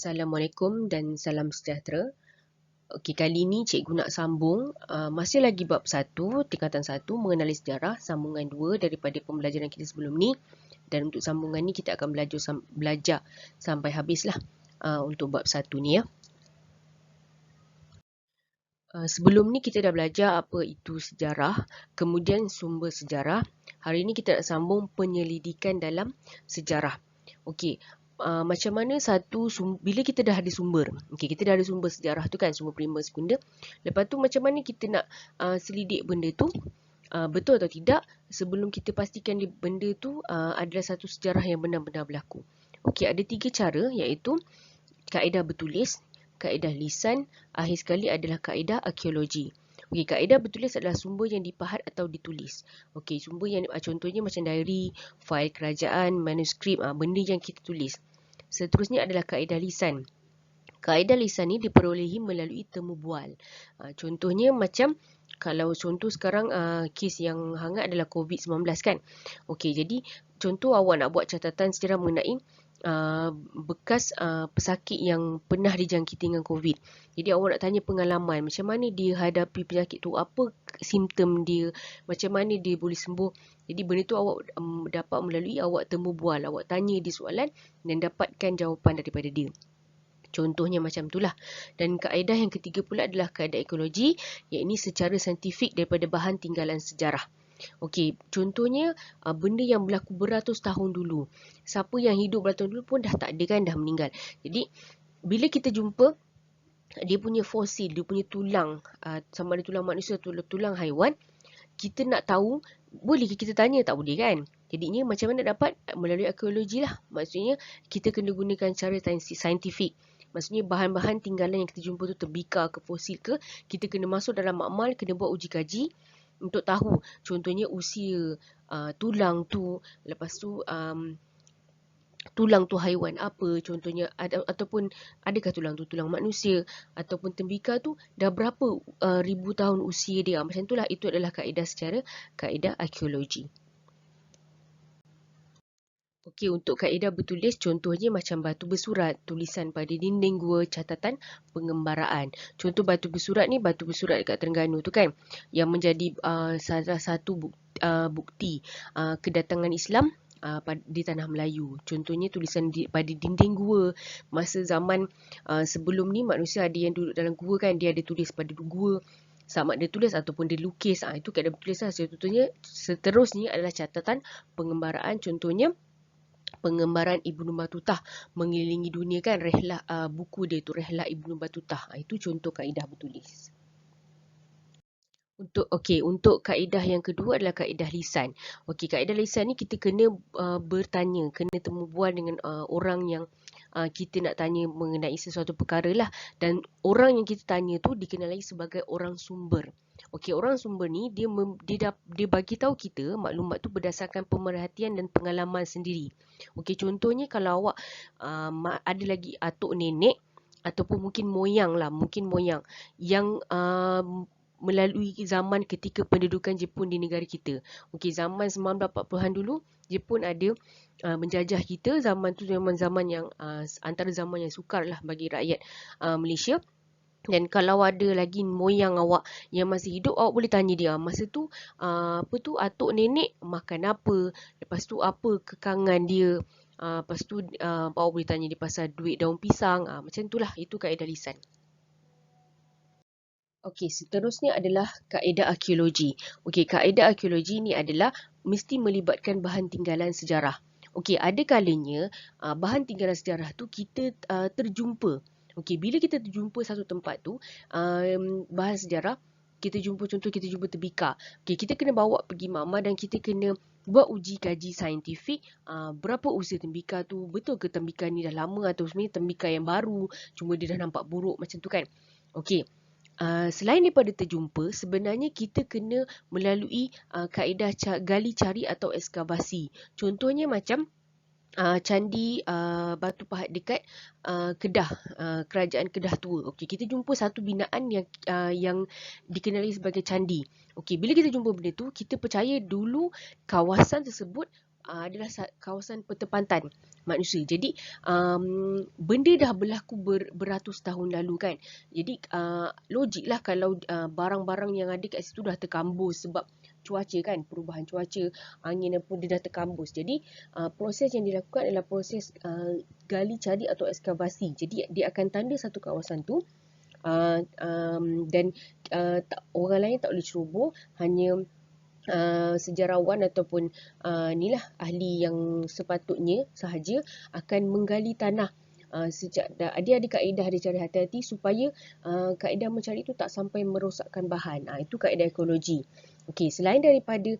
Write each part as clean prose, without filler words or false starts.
Assalamualaikum dan salam sejahtera. Okey, kali ini cikgu nak sambung masih lagi bab 1, tingkatan 1 mengenali sejarah, sambungan 2 daripada pembelajaran kita sebelum ni. Dan untuk sambungan ni kita akan belajar sampai habislah untuk bab 1 ni ya. Sebelum ni kita dah belajar apa itu sejarah, kemudian sumber sejarah. Hari ni kita nak sambung penyelidikan dalam sejarah. Okey, macam mana bila kita dah ada sumber, kita dah ada sumber sejarah tu kan, sumber primer sekunder. Lepas tu macam mana kita nak selidik benda tu, betul atau tidak, sebelum kita pastikan benda tu adalah satu sejarah yang benar-benar berlaku. Okey, ada 3 cara, iaitu kaedah bertulis, kaedah lisan, akhir sekali adalah kaedah arkeologi. Okey, kaedah bertulis adalah sumber yang dipahat atau ditulis. Okey, sumber yang contohnya macam diary, fail kerajaan, manuskrip, benda yang kita tulis. Seterusnya adalah kaedah lisan. Kaedah lisan ni diperolehi melalui temu bual. Contohnya macam kalau contoh sekarang kes yang hangat adalah COVID-19 kan. Okey, jadi contoh awak nak buat catatan sejarah mengenai bekas pesakit yang pernah dijangkiti dengan COVID. Jadi awak nak tanya pengalaman, macam mana dia hadapi penyakit tu, apa simptom dia, macam mana dia boleh sembuh. Jadi benda tu awak dapat melalui awak temu bual, awak tanya dia soalan dan dapatkan jawapan daripada dia. Contohnya macam itulah. Dan kaedah yang ketiga pula adalah kaedah ekologi, iaitu secara saintifik daripada bahan tinggalan sejarah. Okey, contohnya benda yang berlaku beratus tahun dulu. Siapa yang hidup beratus tahun dulu pun dah tak ada kan, dah meninggal. Jadi bila kita jumpa dia punya fosil, dia punya tulang, sama ada tulang manusia atau tulang haiwan, kita nak tahu, boleh kita tanya? Tak boleh kan? Jadinya macam mana dapat? Melalui arkeologi lah. Maksudnya kita kena gunakan cara saintifik. Maksudnya bahan-bahan tinggalan yang kita jumpa tu, tembikar ke fosil ke, kita kena masuk dalam makmal, kena buat uji kaji untuk tahu contohnya usia tulang tu, lepas tu tulang tu haiwan apa contohnya, ataupun adakah tulang tu tulang manusia, ataupun tembikar tu dah berapa ribu tahun usia dia. Macam itulah, itu adalah kaedah secara kaedah arkeologi. Okey, untuk kaedah bertulis, contohnya macam batu bersurat, tulisan pada dinding gua, catatan pengembaraan. Contoh batu bersurat ni, batu bersurat dekat Terengganu tu kan, yang menjadi salah satu bukti kedatangan Islam di tanah Melayu. Contohnya tulisan pada dinding gua. Masa zaman sebelum ni, manusia ada yang duduk dalam gua kan, dia ada tulis pada gua. Sama ada tulis ataupun dia lukis. Itu kaedah bertulis lah. Contohnya, seterusnya adalah catatan pengembaraan. Contohnya pengembaraan Ibnu Battutah mengelilingi dunia kan, rehlah buku dia tu, Rehlah Ibnu Battutah. Itu contoh kaedah bertulis. Untuk kaedah yang kedua adalah kaedah lisan. Okey, kaedah lisan ni kita kena bertanya, kena temu bual dengan orang yang kita nak tanya mengenai sesuatu perkara lah. Dan orang yang kita tanya tu dikenali sebagai orang sumber. Okey, orang sumber ni dia bagi tahu kita maklumat tu berdasarkan pemerhatian dan pengalaman sendiri. Okey, contohnya kalau awak ada lagi atuk nenek ataupun mungkin moyang yang melalui zaman ketika pendudukan Jepun di negara kita. Okey, zaman 1940-an dulu, Jepun ada menjajah kita. Zaman tu zaman yang antara zaman yang sukar lah bagi rakyat Malaysia. Dan kalau ada lagi moyang awak yang masih hidup, awak boleh tanya dia, masa tu atuk nenek makan apa, lepas tu apa kekangan dia, lepas tu awak boleh tanya dia pasal duit daun pisang, macam itulah. Itu kaedah lisan. Okey, seterusnya adalah kaedah arkeologi. Okey, kaedah arkeologi ni adalah mesti melibatkan bahan tinggalan sejarah. Okey, ada kalanya bahan tinggalan sejarah tu kita terjumpa. Okey, bila kita terjumpa satu tempat tu, bahan sejarah, kita jumpa tembikar. Okey, kita kena bawa pergi makmal dan kita kena buat uji kaji saintifik. Berapa usia tembikar tu, betul ke tembikar ni dah lama atau sebenarnya tembikar yang baru, cuma dia dah nampak buruk macam tu kan. Okey. Selain daripada terjumpa, sebenarnya kita kena melalui kaedah gali cari atau ekskavasi. Contohnya macam candi Batu Pahat dekat Kedah, kerajaan Kedah tua. Okey, kita jumpa satu binaan yang dikenali sebagai candi. Okey, bila kita jumpa benda tu, kita percaya dulu kawasan tersebut adalah kawasan pertempatan manusia. Jadi benda dah berlaku beratus tahun lalu kan. Jadi logiklah kalau barang-barang yang ada kat situ dah terkambus sebab cuaca kan, perubahan cuaca, angin apa dia dah terkambus. Jadi proses yang dilakukan adalah proses gali cari atau ekskavasi. Jadi dia akan tanda satu kawasan tu dan orang lain tak boleh ceroboh, hanya sejarawan ataupun inilah ahli yang sepatutnya sahaja akan menggali tanah. Dia ada kaedah, dia cari hati-hati supaya kaedah mencari itu tak sampai merosakkan bahan. Itu kaedah ekologi. Okey, selain daripada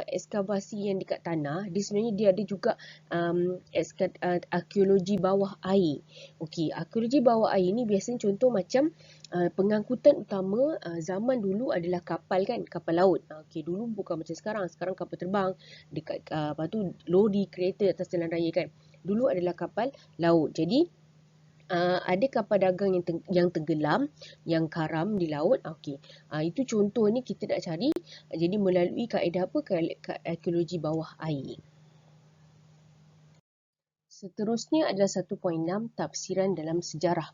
ekskavasi yang dekat tanah, dia sebenarnya dia ada juga arkeologi bawah air. Okey, arkeologi bawah air ni biasanya contoh macam pengangkutan utama zaman dulu adalah kapal kan, kapal laut. Okey, dulu bukan macam sekarang. Sekarang kapal terbang, dekat lepas tu lori, kereta atas jalan raya kan. Dulu adalah kapal laut. Jadi ada kapal dagang yang tenggelam, yang karam di laut. Okey, itu contoh ni kita nak cari. Jadi melalui kaedah apa? Arkeologi bawah air. Seterusnya adalah 1.6 tafsiran dalam sejarah.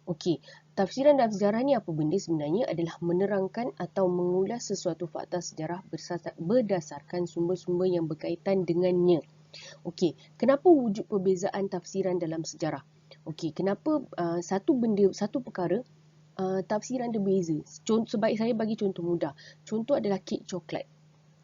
Okey, tafsiran dalam sejarah ni apa benda sebenarnya adalah menerangkan atau mengulas sesuatu fakta sejarah berdasarkan sumber-sumber yang berkaitan dengannya. Okey, kenapa wujud perbezaan tafsiran dalam sejarah? Okey, kenapa satu perkara tafsiran dia beza? Sebaik saya bagi contoh mudah. Contoh adalah kek coklat.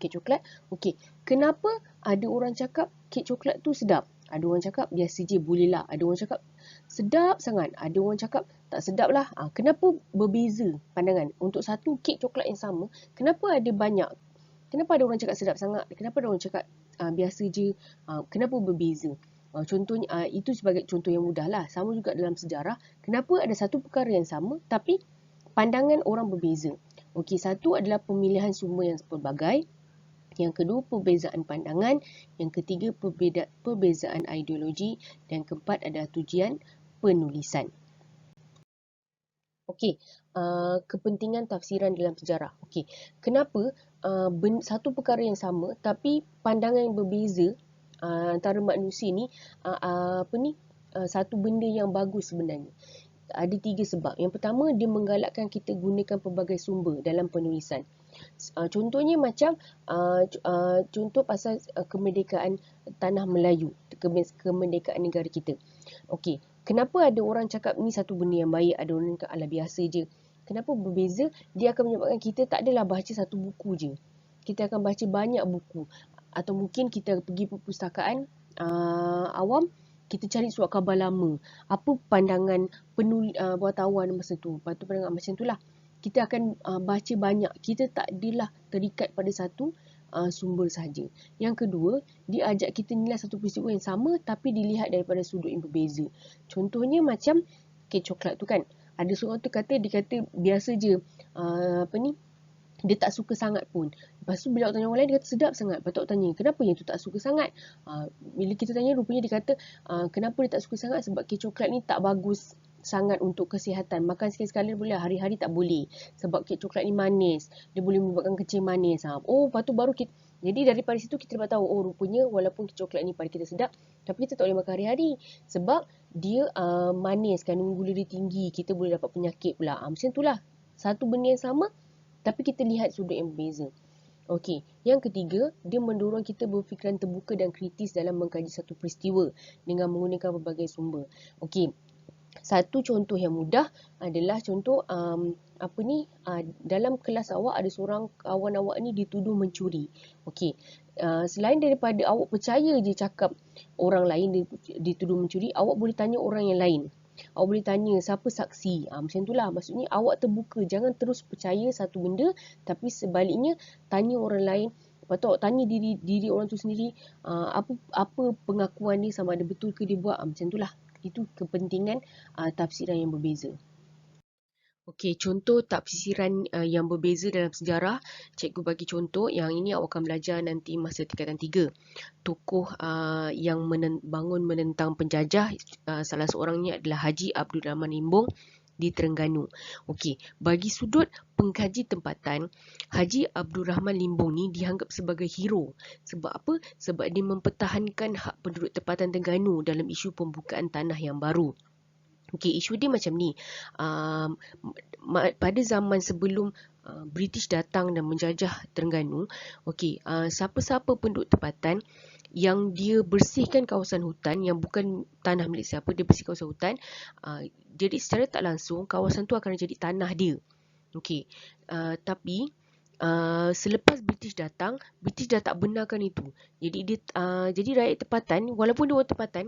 Kek coklat, okey. Kenapa ada orang cakap kek coklat tu sedap? Ada orang cakap biasa je, boleh lah. Ada orang cakap sedap sangat. Ada orang cakap tak sedap lah. Kenapa berbeza pandangan? Untuk satu kek coklat yang sama, kenapa ada banyak? Kenapa ada orang cakap sedap sangat? Kenapa ada orang cakap biasa je? Kenapa berbeza? Contohnya, itu sebagai contoh yang mudah lah. Sama juga dalam sejarah. Kenapa ada satu perkara yang sama tapi pandangan orang berbeza? Okey, satu adalah pemilihan sumber yang pelbagai. Yang kedua, perbezaan pandangan. Yang ketiga, perbezaan ideologi. Dan keempat adalah tujuan penulisan. Okey, kepentingan tafsiran dalam sejarah. Okey, kenapa satu perkara yang sama tapi pandangan yang berbeza antara manusia ni satu benda yang bagus sebenarnya? Ada 3 sebab. Yang pertama, dia menggalakkan kita gunakan pelbagai sumber dalam penulisan. Contohnya macam contoh pasal kemerdekaan tanah Melayu, kemerdekaan negara kita. Okey, kenapa ada orang cakap ni satu benda yang baik, ada orang cakap alah biasa je. Kenapa berbeza? Dia akan menyebabkan kita tak adalah baca satu buku je. Kita akan baca banyak buku. Atau mungkin kita pergi perpustakaan awam, kita cari surat khabar lama. Apa pandangan wartawan masa tu? Lepas tu pandangan macam tu lah. Kita akan baca banyak. Kita tak adalah terikat pada satu sumber sahaja. Yang kedua, dia ajak kita nilai satu peristiwa yang sama tapi dilihat daripada sudut yang berbeza. Contohnya macam kek coklat tu kan. Ada seorang tu kata, dia kata biasa je. Dia tak suka sangat pun. Lepas tu bila awak tanya orang lain, dia kata sedap sangat. Lepas tu awak tanya, kenapa yang tu tak suka sangat? Bila kita tanya, rupanya dia kata, kenapa dia tak suka sangat? Sebab kek coklat ni tak bagus sangat untuk kesihatan. Makan sekali-sekala boleh, hari-hari tak boleh. Sebab kek coklat ni manis. Dia boleh menyebabkan kencing manis. Lepas tu baru kita... Jadi daripada situ kita dapat tahu, rupanya walaupun kek coklat ni pada kita sedap, tapi kita tak boleh makan hari-hari. Sebab dia manis, kandungan gula dia tinggi. Kita boleh dapat penyakit pula. Macam itulah. Satu benda yang sama, tapi kita lihat sudut yang berbeza. Okey, yang ketiga, dia mendorong kita berfikiran terbuka dan kritis dalam mengkaji satu peristiwa dengan menggunakan berbagai sumber. Okey, satu contoh yang mudah adalah contoh dalam kelas awak ada seorang kawan awak ni dituduh mencuri. Okey, selain daripada awak percaya je cakap orang lain dituduh mencuri, awak boleh tanya orang yang lain. Awak boleh tanya siapa saksi. Macam itulah. Maksudnya awak terbuka. Jangan terus percaya satu benda. Tapi sebaliknya tanya orang lain. Lepas tu awak tanya diri orang tu sendiri. Apa pengakuan dia, sama ada betul ke dia buat. Macam itulah. Itu kepentingan tafsiran yang berbeza. Okey, contoh tafsiran yang berbeza dalam sejarah. Cikgu bagi contoh. Yang ini awak akan belajar nanti masa tingkatan 3. Tokoh yang bangun menentang penjajah, salah seorangnya adalah Haji Abdul Rahman Limbong. di Terengganu. Okey, bagi sudut pengkaji tempatan, Haji Abdul Rahman Limbong ni dianggap sebagai hero. Sebab apa? Sebab dia mempertahankan hak penduduk tempatan Terengganu dalam isu pembukaan tanah yang baru. Okey, isu dia macam ni. Pada zaman sebelum British datang dan menjajah Terengganu, okey, siapa-siapa penduduk tempatan yang dia bersihkan kawasan hutan yang bukan tanah milik siapa, dia bersih kawasan hutan, jadi secara tak langsung kawasan tu akan jadi tanah dia. Okey, tapi selepas British datang, British dah tak benarkan itu. Jadi rakyat tempatan, walaupun dia orang tempatan,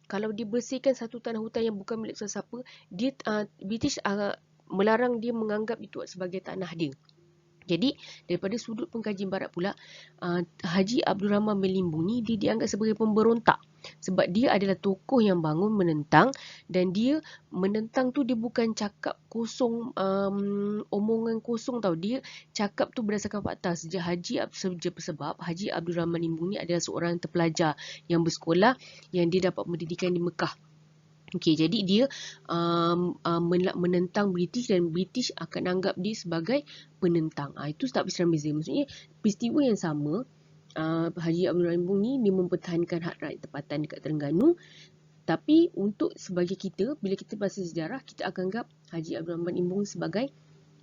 kalau dia bersihkan satu tanah hutan yang bukan milik sesiapa, British melarang dia menganggap itu sebagai tanah dia. Jadi daripada sudut pengkajian barat pula, Haji Abdul Rahman Limbong ni dia dianggap sebagai pemberontak. Sebab dia adalah tokoh yang bangun menentang, dan dia menentang tu dia bukan cakap kosong, omongan kosong tau. Dia cakap tu berdasarkan fakta. Sebab Haji Abdul Rahman Limbong ni adalah seorang terpelajar yang bersekolah, yang dia dapat pendidikan di Mekah. Okey, jadi dia menentang British, dan British akan anggap dia sebagai penentang. Itu tak berseram beza. Maksudnya peristiwa yang sama, Haji Abdul Rahman Limbong ni dia mempertahankan hak rakyat tempatan dekat Terengganu. Tapi untuk sebagai kita, bila kita baca sejarah, kita akan anggap Haji Abdul Rahman Limbong sebagai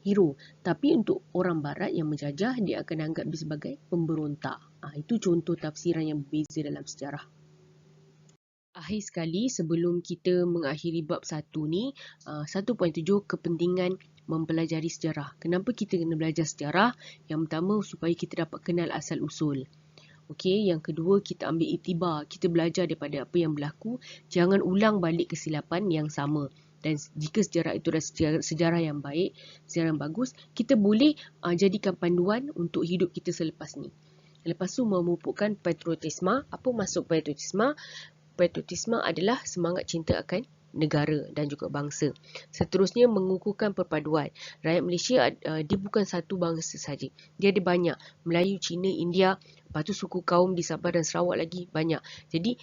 hero. Tapi untuk orang barat yang menjajah, dia akan anggap dia sebagai pemberontak. Itu contoh tafsiran yang berbeza dalam sejarah. Akhir sekali, sebelum kita mengakhiri bab 1 ni, 1.7 kepentingan mempelajari sejarah. Kenapa kita kena belajar sejarah? Yang pertama, supaya kita dapat kenal asal usul. Okey, yang kedua, kita ambil iktibar. Kita belajar daripada apa yang berlaku. Jangan ulang balik kesilapan yang sama. Dan jika sejarah itu adalah sejarah yang baik, sejarah yang bagus, kita boleh jadikan panduan untuk hidup kita selepas ni. Lepas tu, memupukkan patriotisme. Apa maksud patriotisme? Patriotisme adalah semangat cinta akan negara dan juga bangsa. Seterusnya, mengukuhkan perpaduan. Rakyat Malaysia dia bukan satu bangsa saja. Dia ada banyak. Melayu, Cina, India, lepas tu suku kaum di Sabah dan Sarawak lagi banyak. Jadi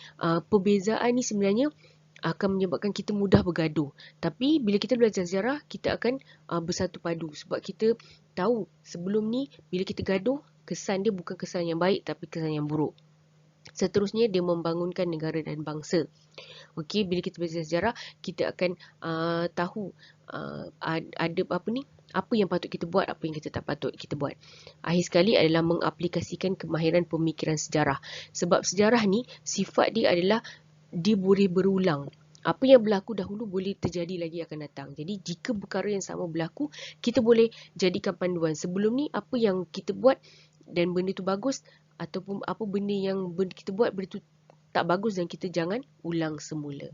perbezaan ni sebenarnya akan menyebabkan kita mudah bergaduh. Tapi bila kita belajar sejarah, kita akan bersatu padu. Sebab kita tahu sebelum ni bila kita gaduh, kesan dia bukan kesan yang baik tapi kesan yang buruk. Seterusnya, dia membangunkan negara dan bangsa. Okey, bila kita belajar sejarah, kita akan tahu ada apa yang patut kita buat, apa yang kita tak patut kita buat. Akhir sekali adalah mengaplikasikan kemahiran pemikiran sejarah. Sebab sejarah ni, sifat dia adalah dia boleh berulang. Apa yang berlaku dahulu boleh terjadi lagi akan datang. Jadi jika perkara yang sama berlaku, kita boleh jadikan panduan. Sebelum ni, apa yang kita buat dan benda tu bagus, ataupun apa benda yang kita buat benda tu tak bagus, dan kita jangan ulang semula.